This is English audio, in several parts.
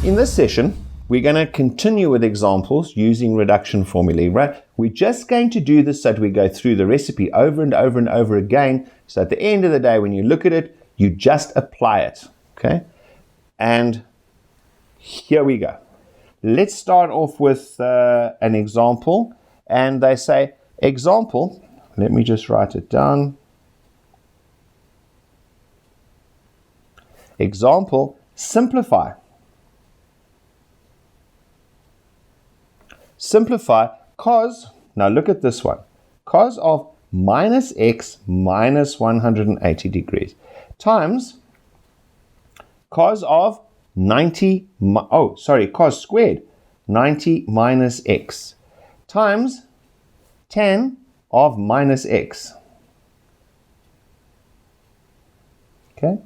In this session, we're going to continue with examples using reduction formulae, right? We're just going to do this so that we go through the recipe over and over and over again. So at the end of the day, when you look at it, you just apply it, okay? And here we go. Let's start off with an example. And they say, example, let me just write it down. Example, simplify. Simplify cos, now look at this one, cos of minus x minus 180 degrees times cos of cos squared 90 minus x times tan of minus x. Okay,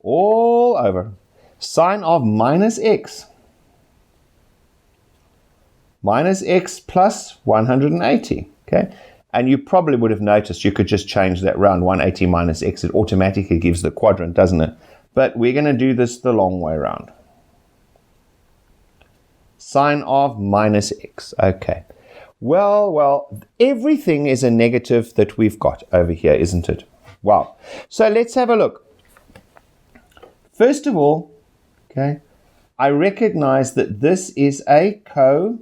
all over. Sine of minus x plus 180, okay? And you probably would have noticed you could just change that round, 180 minus x. It automatically gives the quadrant, doesn't it? But we're going to do this the long way around. Sine of minus x, okay. Well, everything is a negative that we've got over here, isn't it? Wow. So let's have a look. First of all, okay, I recognize that this is a co-function.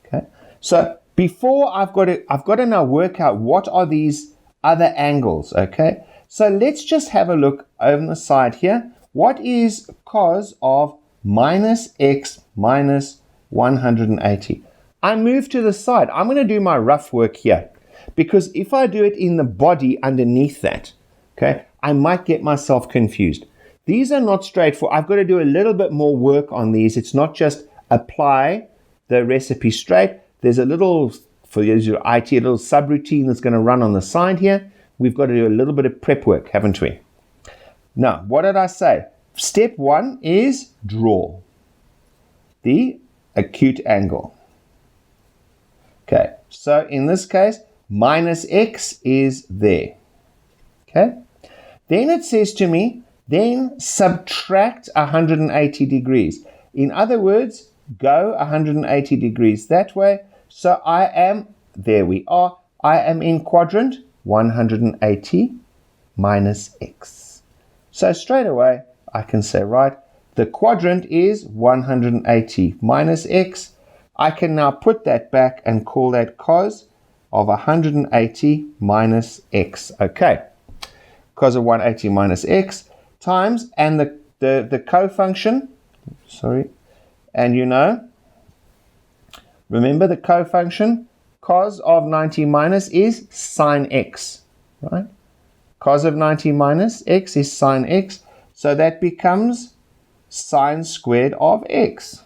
Okay, so before I've got to now work out what are these other angles. Okay, so let's just have a look over the side here. What is cos of minus x minus 180? I move to the side. I'm going to do my rough work here, because if I do it in the body underneath that, okay, I might get myself confused. These are not straightforward. I've got to do a little bit more work on these. It's not just apply the recipe straight. There's a little, for those of IT, a little subroutine that's going to run on the side here. We've got to do a little bit of prep work, haven't we? Now, what did I say? Step one is draw the acute angle. Okay, so in this case, minus x is there. Okay, then it says to me, then subtract 180 degrees. In other words, go 180 degrees that way. So I am, there we are, I am in quadrant 180 minus x. So straight away, I can say, right, the quadrant is 180 minus x. I can now put that back and call that cos of 180 minus x. Okay, cos of 180 minus x times, and the co-function, and remember the co-function, cos of 90 minus is sine x, right? Cos of 90 minus x is sine x, so that becomes sine squared of x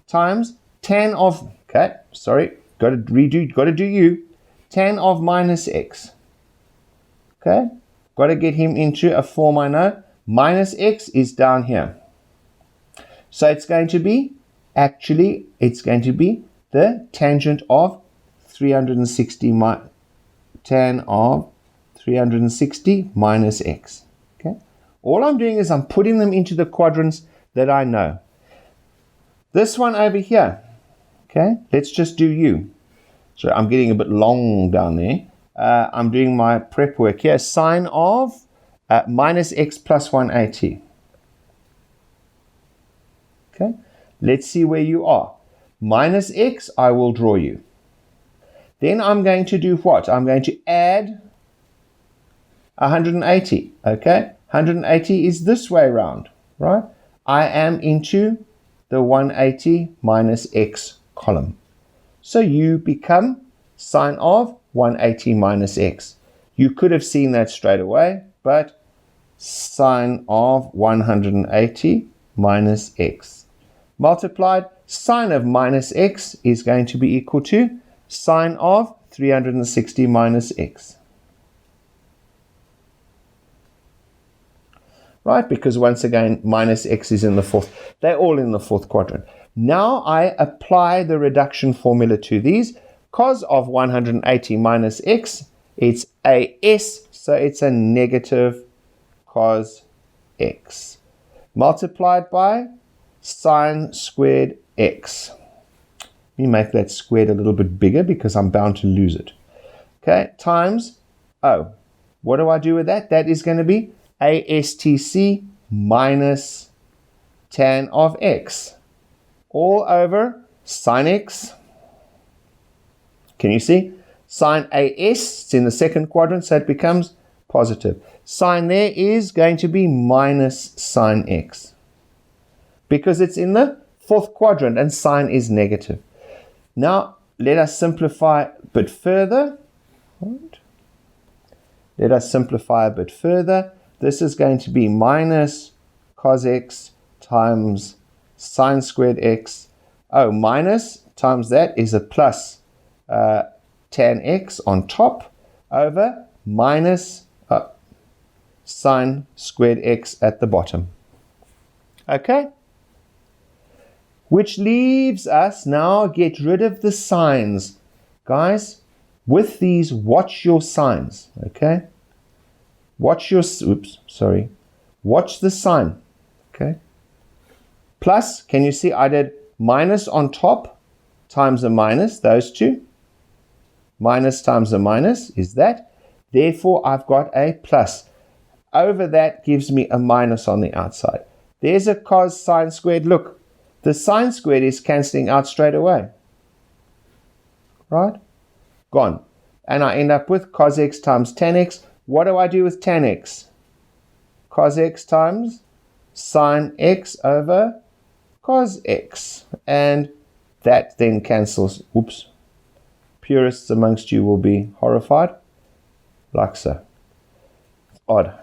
times tan of, got to do tan of minus x, okay? Got to get him into a form I know. Minus x is down here. So it's going to be, the tangent of 360, tan of 360 minus x. Okay. All I'm doing is I'm putting them into the quadrants that I know. This one over here, okay, let's just do u. So I'm getting a bit long down there. I'm doing my prep work here. Sine of minus x plus 180. Okay, let's see where you are. Minus x, I will draw you. Then I'm going to do what? I'm going to add 180. Okay, 180 is this way around, right? I am into the 180 minus x column. So you become sine of 180 minus x. You could have seen that straight away, but sine of 180 minus x multiplied sine of minus x is going to be equal to sine of 360 minus x. Right, because once again, minus x is in the fourth. They're all in the fourth quadrant. Now I apply the reduction formula to these. Cos of 180 minus x, it's a s, so it's a negative cos x. multiplied by sine squared x. Let me make that squared a little bit bigger because I'm bound to lose it. Okay, times, what do I do with that? That is going to be ASTC minus tan of x all over sine x. Can you see? Sine AS, it's in the second quadrant, so it becomes positive. Sine there is going to be minus sine x because it's in the fourth quadrant and sine is negative. Now, let us simplify a bit further. Let us simplify a bit further. This is going to be minus cos x times sine squared x. Minus times that is a plus tan x on top over minus sine squared x at the bottom. Okay? Which leaves us now, get rid of the signs. Guys, with these, watch your signs. Okay? Watch the sign. Okay? Plus, can you see I did minus on top times a minus, those two. Minus times a minus is that. Therefore, I've got a plus. Over that gives me a minus on the outside. There's a cos sine squared. Look, the sine squared is cancelling out straight away. Right? Gone. And I end up with cos x times tan x. What do I do with tan x? Cos x times sine x over cos x. And that then cancels. Oops. Purists amongst you will be horrified. Like so. Odd.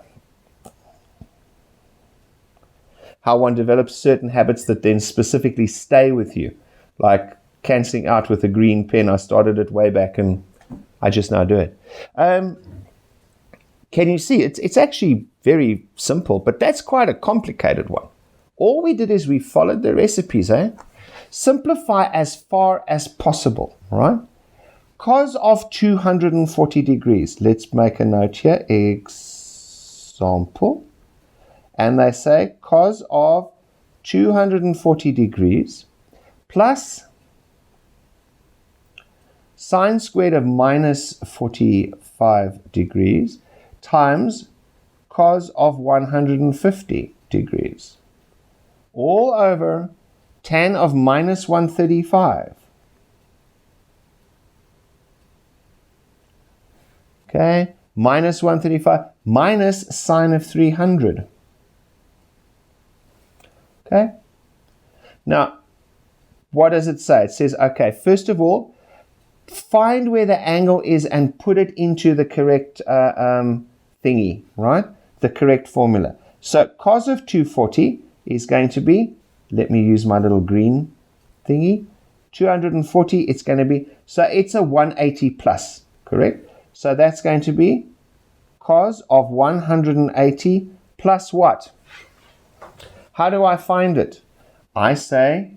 How one develops certain habits that then specifically stay with you. Like cancelling out with a green pen. I started it way back and I just now do it. Can you see? It's actually very simple, but that's quite a complicated one. All we did is we followed the recipes, Simplify as far as possible, right? Cos of 240 degrees. Let's make a note here. Example. And they say cos of 240 degrees plus sine squared of minus 45 degrees times cos of 150 degrees all over tan of minus 135. Okay, minus 135 minus sine of 300. Okay, now what does it say? It says, okay, first of all, find where the angle is and put it into the correct thingy, right? The correct formula. So cos of 240 is going to be, let me use my little green thingy, 240, it's going to be, so it's a 180 plus, correct? So that's going to be cos of 180 plus what? How do I find it? I say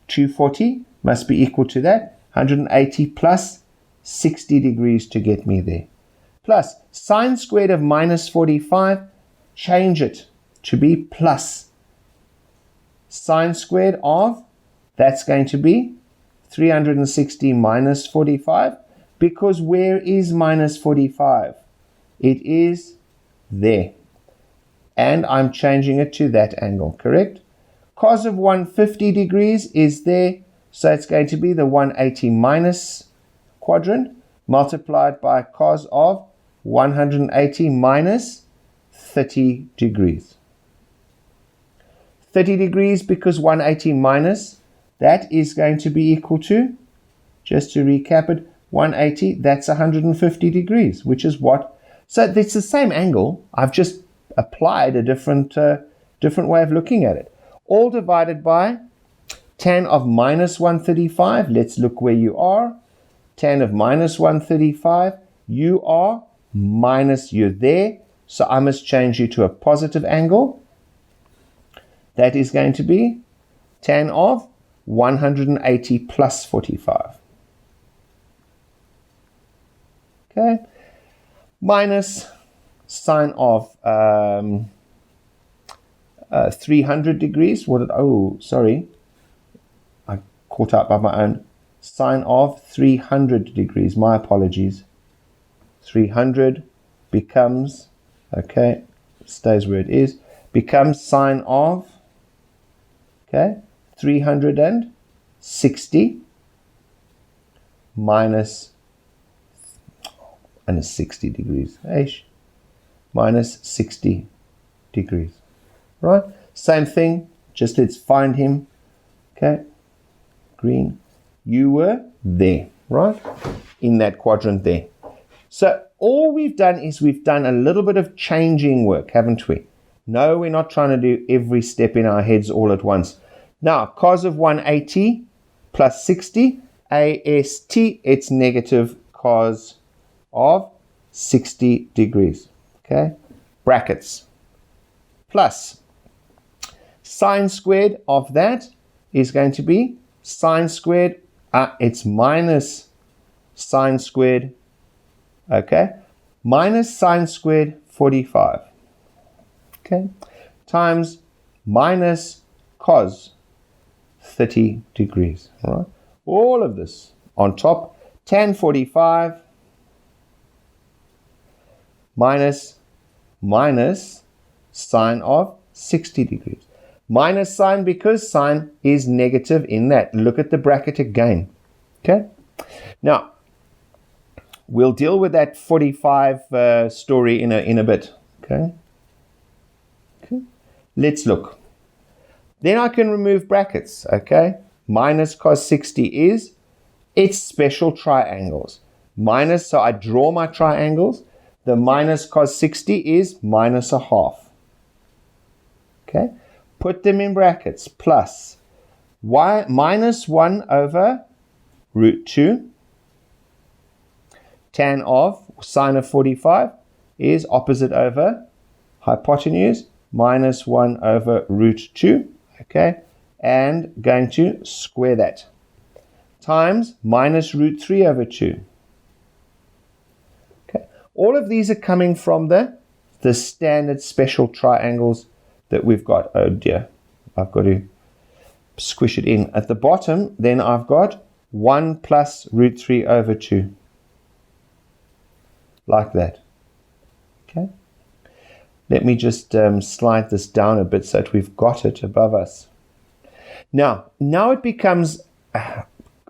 240 must be equal to that, 180 plus 60 degrees to get me there. Plus sine squared of minus 45, change it to be plus sine squared of, that's going to be 360 minus 45, because where is minus 45? It is there. And I'm changing it to that angle, correct? Cos of 150 degrees is there, so it's going to be the 180 minus quadrant multiplied by cos of 180 minus 30 degrees. 30 degrees because 180 minus, that is going to be equal to, just to recap it, 180, that's 150 degrees, which is what? So it's the same angle. I've just applied a different way of looking at it. All divided by tan of minus 135. Let's look where you are. Tan of minus 135. You are minus, you're there. So I must change you to a positive angle. That is going to be tan of 180 plus 45. Okay. Minus sine of 300 degrees. Sorry. I caught up by my own. Sine of 300 degrees. My apologies. 300 becomes, okay, stays where it is, becomes sine of, okay, 360 minus, and it's 60 degrees, minus 60 degrees, right? Same thing, just let's find him, okay, green. You were there, right, in that quadrant there. So all we've done is we've done a little bit of changing work, haven't we? No, we're not trying to do every step in our heads all at once. Now, cos of 180 plus 60, AST, it's negative cos of 60 degrees, okay? Brackets. Plus, sine squared of that is going to be sine squared, it's minus sine squared, okay, minus sine squared 45, okay, times minus cos 30 degrees, all right? All of this on top, tan 45 minus sine of 60 degrees. Minus sign because sine is negative in that. Look at the bracket again, okay? Now, we'll deal with that 45 story in a bit, okay? Okay. Let's look. Then I can remove brackets, okay? Minus cos 60 is, it's special triangles. Minus, so I draw my triangles. The minus cos 60 is minus a half, okay? Put them in brackets, plus y minus 1 over root 2. Tan of sine of 45 is opposite over hypotenuse, minus 1 over root 2, okay? And going to square that. Times minus root 3 over 2. Okay. All of these are coming from the standard special triangles that we've got. Oh dear, I've got to squish it in. At the bottom, then I've got 1 plus root 3 over 2. Like that. Okay. Let me just slide this down a bit so that we've got it above us. Now it becomes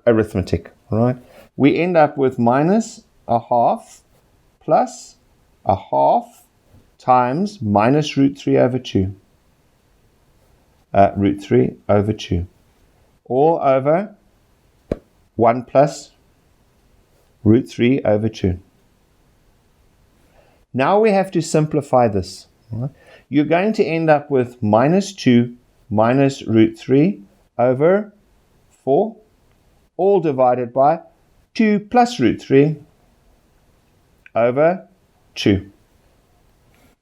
arithmetic, right? We end up with minus a half plus a half times minus root 3 over 2. Root 3 over 2. All over 1 plus root 3 over 2. Now we have to simplify this. Right? You're going to end up with minus 2 minus root 3 over 4, all divided by 2 plus root 3 over 2.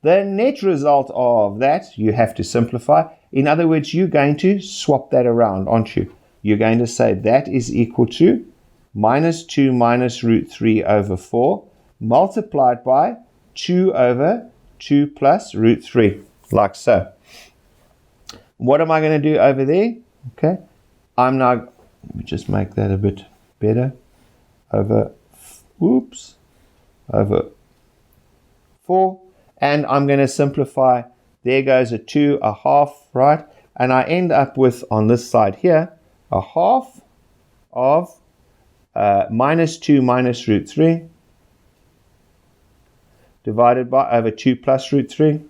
The net result of that, you have to simplify. In other words, you're going to swap that around, aren't you? You're going to say that is equal to minus 2 minus root 3 over 4 multiplied by 2 over 2 plus root 3, like so. What am I going to do over there? Okay, let me just make that a bit better. Over 4, and I'm going to simplify. There goes a 2, a half, right? And I end up with, on this side here, a half of minus 2 minus root 3 divided by over 2 plus root 3.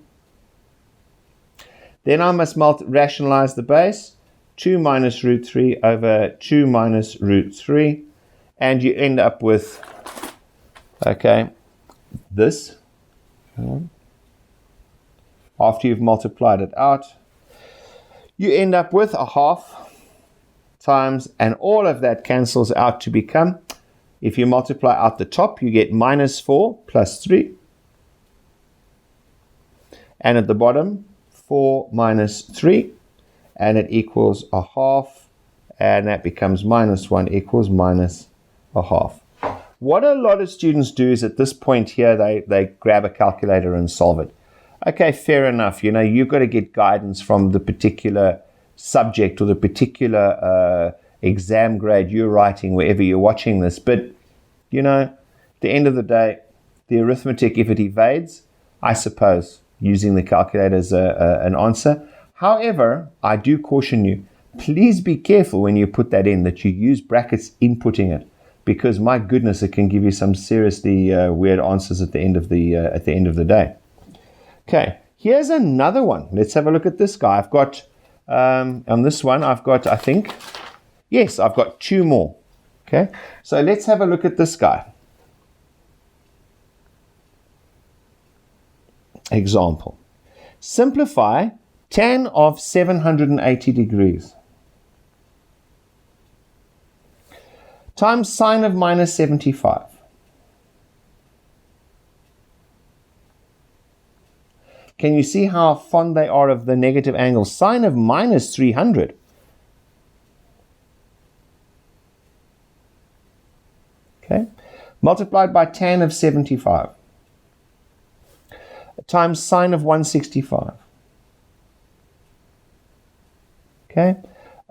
Then I must rationalize the base. 2 minus root 3 over 2 minus root 3. And you end up with, okay, this. After you've multiplied it out, you end up with a half times, and all of that cancels out to become, if you multiply out the top, you get minus 4 plus 3. And at the bottom, 4 minus 3, and it equals a half, and that becomes minus 1 equals minus a half. What a lot of students do is at this point here, they grab a calculator and solve it. Okay, fair enough. You've got to get guidance from the particular subject or the particular exam grade you're writing wherever you're watching this. But, at the end of the day, the arithmetic, if it evades, I suppose, using the calculator as an answer. However, I do caution you, please be careful when you put that in, that you use brackets inputting it, because my goodness, it can give you some seriously weird answers at the end of the day. Okay, here's another one. Let's have a look at this guy. I've got, on this one, I've got two more. Okay, so let's have a look at this guy. Example. Simplify tan of 780 degrees times sine of minus 75. Can you see how fond they are of the negative angle? Sine of minus 300. Okay. Multiplied by tan of 75 times sine of 165. Okay.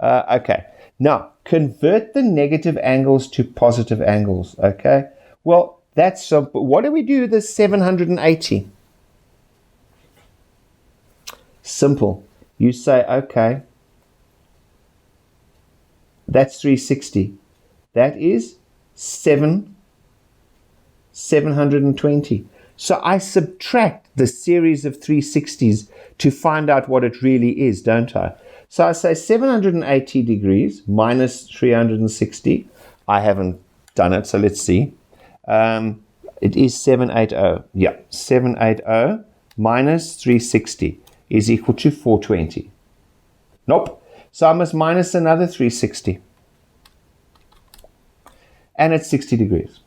Okay. Now, convert the negative angles to positive angles. Okay. Well, that's simple. What do we do with the 780? Simple. You say, okay, that's 360. That is 720. So I subtract the series of 360s to find out what it really is, don't I? So I say 780 degrees minus 360. I haven't done it, so let's see. It is 780. Yeah, 780 minus 360 is equal to 420. Nope. So I must minus another 360. And it's 60 degrees.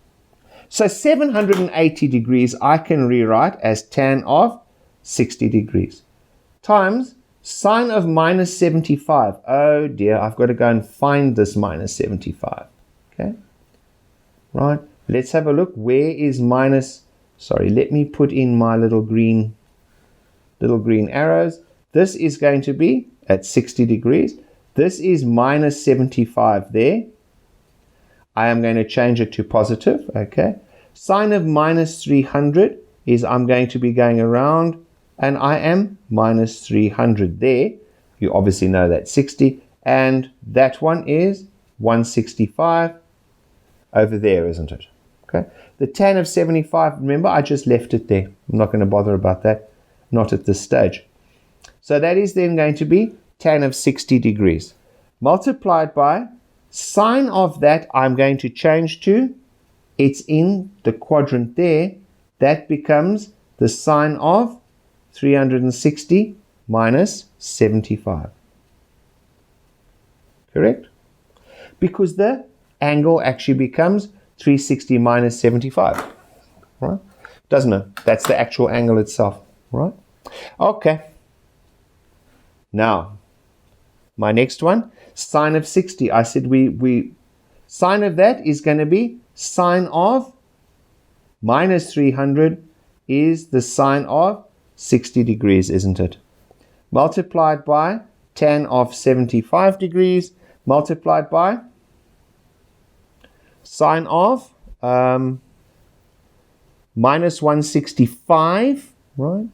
So 780 degrees I can rewrite as tan of 60 degrees times sine of minus 75. Oh dear, I've got to go and find this minus 75. Okay. Right. Let's have a look. Where is minus? Sorry, let me put in my little green arrows. This is going to be at 60 degrees. This is minus 75 there. I am going to change it to positive. Okay. Sine of minus 300 is I'm going to be going around, and I am minus 300 there. You obviously know that's 60. And that one is 165 over there, isn't it? Okay. The tan of 75, remember, I just left it there. I'm not going to bother about that. Not at this stage. So that is then going to be tan of 60 degrees. Multiplied by sine of that, I'm going to change to, it's in the quadrant there. That becomes the sine of 360 minus 75. Correct? Because the angle actually becomes 360 minus 75. Right? Doesn't it? That's the actual angle itself. Right? Okay. Now, my next one, sine of 60. I said sine of that is going to be sine of minus 300 is the sine of 60 degrees, isn't it? Multiplied by tan of 75 degrees, multiplied by sine of minus 165, right?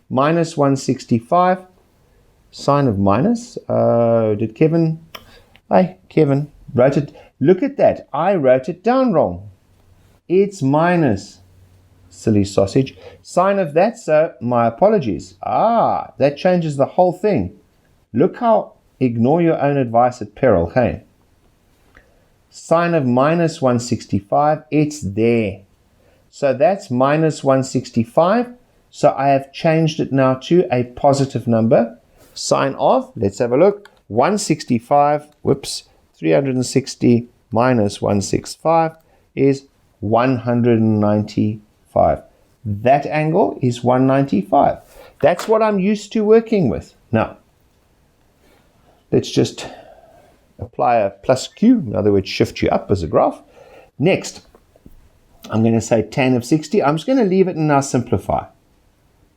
Minus 165, sine of minus. Did Kevin? Hey, Kevin wrote it. Look at that. I wrote it down wrong. It's minus. Silly sausage. Sine of that, so my apologies. That changes the whole thing. Look how ignore your own advice at peril, hey? Sine of minus 165, it's there. So that's minus 165. So I have changed it now to a positive number. Sine of, let's have a look, 165, 360 minus 165 is 195. That angle is 195. That's what I'm used to working with. Now, let's just apply a plus Q, in other words, shift you up as a graph. Next, I'm going to say tan of 60. I'm just going to leave it and now simplify.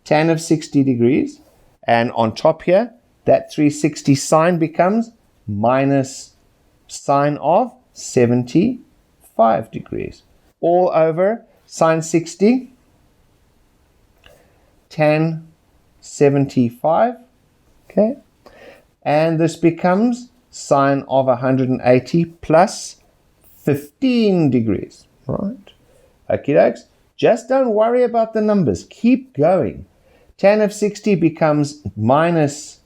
tan of 60 degrees. And on top here, that 360 sine becomes minus sine of 75 degrees. All over sine 60, tan 75. Okay. And this becomes sine of 180 plus 15 degrees. Right. Okie dokes. Just don't worry about the numbers. Keep going. Tan of 60 becomes minus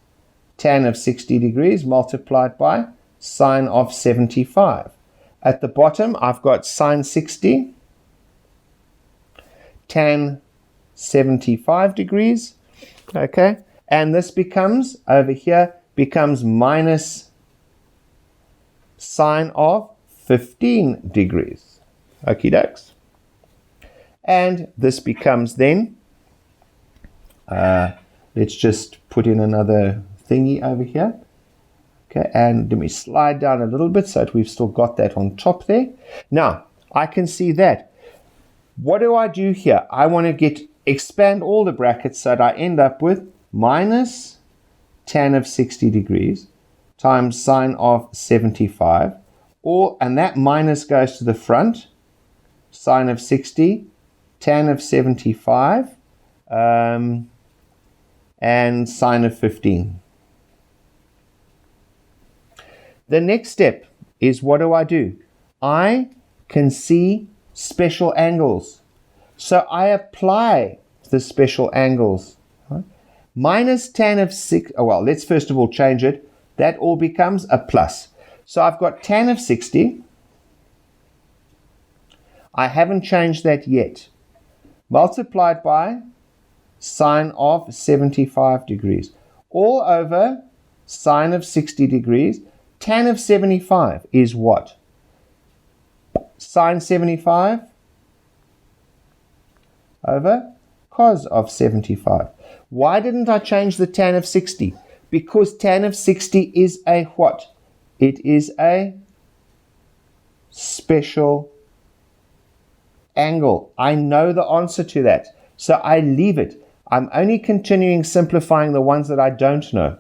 tan of 60 degrees multiplied by sine of 75. At the bottom, I've got sine 60, tan 75 degrees. Okay. And this becomes, over here, becomes minus sine of 15 degrees. Okie dokes. And this becomes then, let's just put in another thingy over here. Okay, and let me slide down a little bit so that we've still got that on top there. Now, I can see that. What do I do here? I want to expand all the brackets so that I end up with minus tan of 60 degrees times sine of 75. And that minus goes to the front. Sine of 60, tan of 75, and sine of 15. The next step is, what do? I can see special angles. So I apply the special angles. Right? Minus tan of 6, well, let's first of all change it. That all becomes a plus. So I've got tan of 60. I haven't changed that yet. Multiplied by sine of 75 degrees. All over sine of 60 degrees. Tan of 75 is what? Sine 75 over cos of 75. Why didn't I change the tan of 60? Because tan of 60 is a what? It is a special angle. I know the answer to that. So I leave it. I'm only continuing simplifying the ones that I don't know.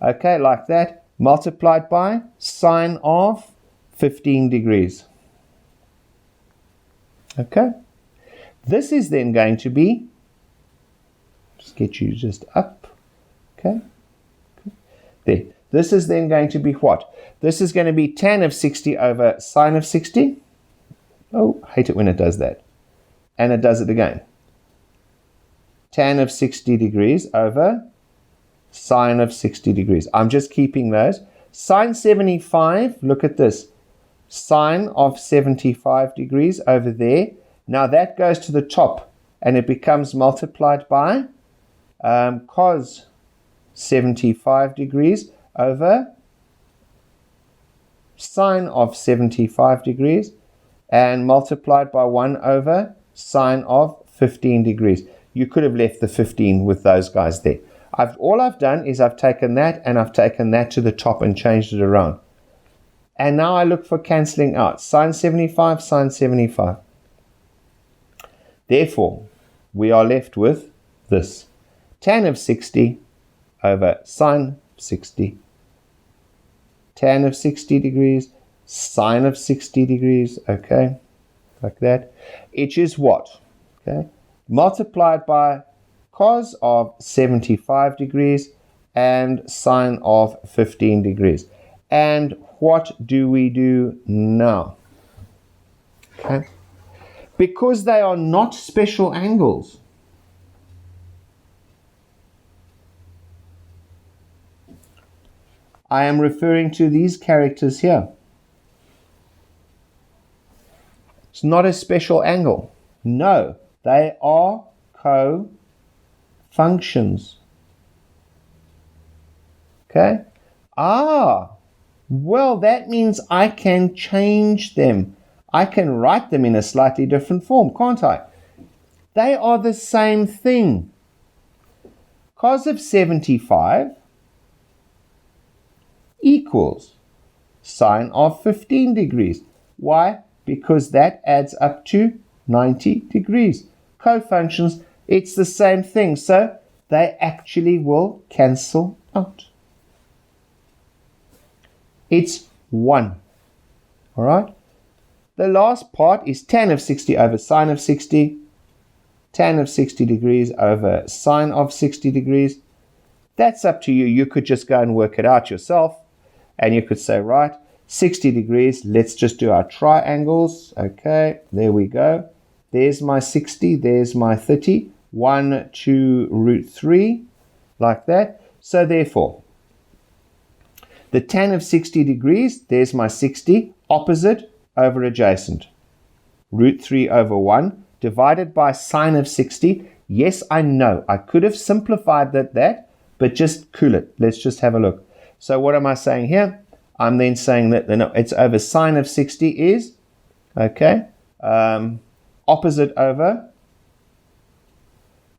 Okay, like that. Multiplied by sine of 15 degrees. Okay. This is then going to be, just get you just up. Okay. There. This is then going to be what? This is going to be tan of 60 over sine of 60. Oh, I hate it when it does that. And it does it again. Tan of 60 degrees over sine of 60 degrees. I'm just keeping those. Sine 75, look at this. Sine of 75 degrees over there. Now that goes to the top and it becomes multiplied by cos 75 degrees over sine of 75 degrees and multiplied by 1 over sine of 15 degrees. You could have left the 15 with those guys there. All I've done is I've taken that and I've taken that to the top and changed it around. And now I look for cancelling out. Sine 75, sine 75. Therefore, we are left with this. Tan of 60 over sine 60. Tan of 60 degrees, sine of 60 degrees, okay, like that. It is what? Okay, multiplied by cos of 75 degrees and sine of 15 degrees. And what do we do now? Okay, because they are not special angles, I am referring to these characters here. It's not a special angle. No, they are co-functions. Okay? Well, that means I can change them. I can write them in a slightly different form, can't I? They are the same thing. Cos of 75 equals sine of 15 degrees. Why? Because that adds up to 90 degrees. Co-functions, It's the same thing. So they actually will cancel out. It's 1. All right? The last part is tan of 60 over sine of 60. Tan of 60 degrees over sine of 60 degrees. That's up to you. You could just go and work it out yourself. And you could say, right, 60 degrees. Let's just do our triangles. Okay, there we go. There's my 60. There's my 30. 1, 2, root 3. Like that. So therefore, the tan of 60 degrees, there's my 60. Opposite over adjacent. Root 3 over 1 divided by sine of 60. Yes, I know. I could have simplified that, but just cool it. Let's just have a look. So what am I saying here? I'm then saying that it's over sine of 60 is, okay, opposite over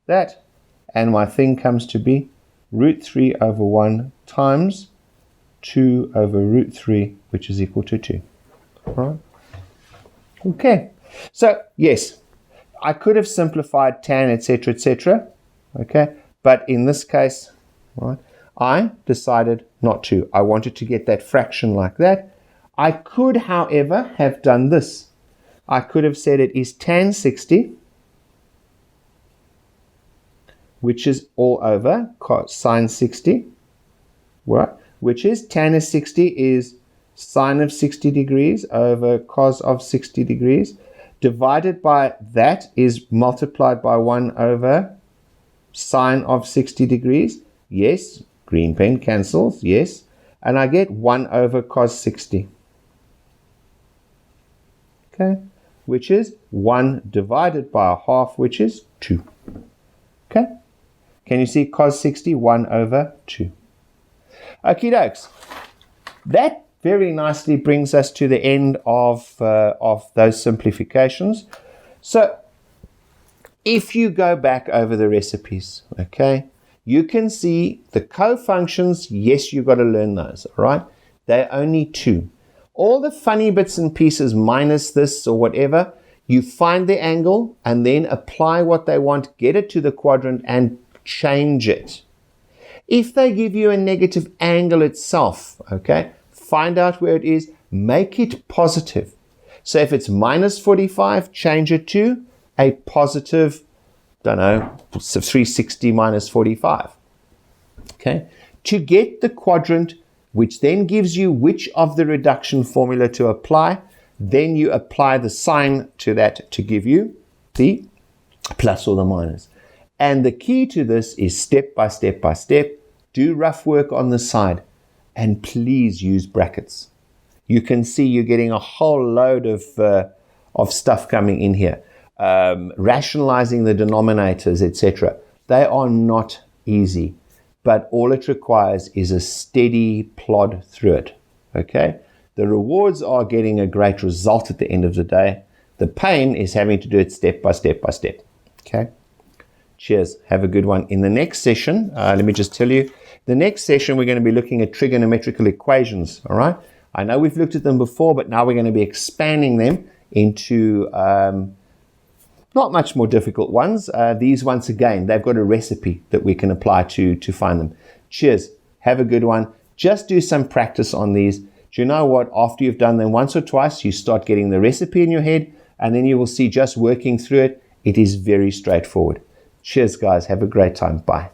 that. And my thing comes to be root 3 over 1 times 2 over root 3, which is equal to 2. Right? Okay. So, yes, I could have simplified tan, etc., etc. Okay. But in this case, right, I decided not to. I wanted to get that fraction like that. I could, however, have done this. I could have said it is tan 60, which is all over sine 60, right? Which is tan of 60 is sine of 60 degrees over cos of 60 degrees, divided by that is multiplied by 1 over sine of 60 degrees. Yes, green pen cancels, yes. And I get 1 over cos 60. Okay, which is 1 divided by a half, which is 2. Okay, can you see cos 60, 1 over 2. Okie dokes. That very nicely brings us to the end of those simplifications. So if you go back over the recipes, okay, you can see the co-functions. Yes, you've got to learn those, all right? They're only 2. All the funny bits and pieces minus this or whatever, you find the angle and then apply what they want, get it to the quadrant and change it. If they give you a negative angle itself, okay, find out where it is, make it positive. So if it's minus 45, change it to a positive, don't know, 360 minus 45. Okay, to get the quadrant, which then gives you which of the reduction formula to apply, then you apply the sign to that to give you the plus or the minus. And the key to this is step by step by step. Do rough work on the side and please use brackets. You can see you're getting a whole load of stuff coming in here. Rationalizing the denominators, etc. They are not easy, but all it requires is a steady plod through it. Okay? The rewards are getting a great result at the end of the day. The pain is having to do it step by step by step. Okay? Cheers. Have a good one. In the next session, let me just tell you, the next session we're going to be looking at trigonometrical equations. All right? I know we've looked at them before, but now we're going to be expanding them into not much more difficult ones. These, once again, they've got a recipe that we can apply to find them. Cheers. Have a good one. Just do some practice on these. Do you know what? After you've done them once or twice, you start getting the recipe in your head, and then you will see just working through it. It is very straightforward. Cheers, guys. Have a great time. Bye.